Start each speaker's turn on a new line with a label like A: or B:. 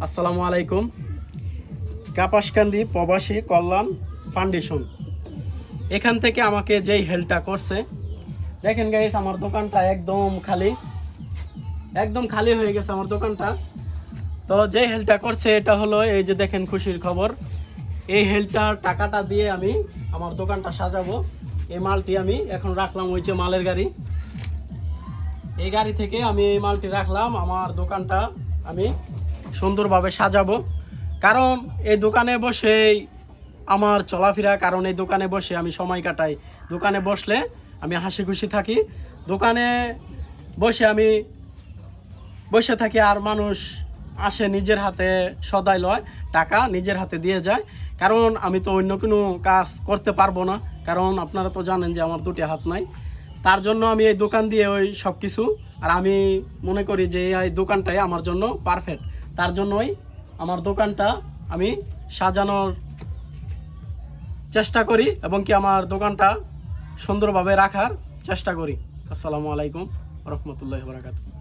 A: আসসালামু আলাইকুম। কাপাসকান্দি প্রবাসী কল্যাণ ফাউন্ডেশন এখান থেকে আমাকে যেই হেল্পটা করছে, দেখেন গাইস, আমার দোকানটা একদম খালি হয়ে গেছে আমার দোকানটা। তো যেই হেল্পটা করছে এটা হলো, এই যে দেখেন খুশির খবর, এই হেল্পটার টাকাটা দিয়ে আমি আমার দোকানটা সাজাবো। এই মালটি আমি এখন রাখলাম, ওই যে মালের গাড়ি, এই গাড়ি থেকে আমি এই মালটি রাখলাম। আমার দোকানটা আমি সুন্দরভাবে সাজাবো, কারণ এই দোকানে বসেই আমার চলাফেরা, কারণ এই দোকানে বসে আমি সময় কাটাই। দোকানে বসলে আমি হাসি খুশি থাকি, দোকানে আমি বসে থাকি, আর মানুষ আসে নিজের হাতে সদাই লয়, টাকা নিজের হাতে দিয়ে যায়। কারণ আমি তো অন্য কোনো কাজ করতে পারবো না, কারণ আপনারা তো জানেন যে আমার দুটি হাত নাই। তার জন্য আমি এই দোকান দিয়ে ওই সব কিছু, আর আমি মনে করি যে এই দোকানটাই আমার জন্য পারফেক্ট। তার জন্যই আমার দোকানটা আমি সাজানোর চেষ্টা করি, এবং কি আমার দোকানটা সুন্দরভাবে রাখার চেষ্টা করি। আসসালামু আলাইকুম রহমতুল্লাহি ওয়া বারাকাতুহু।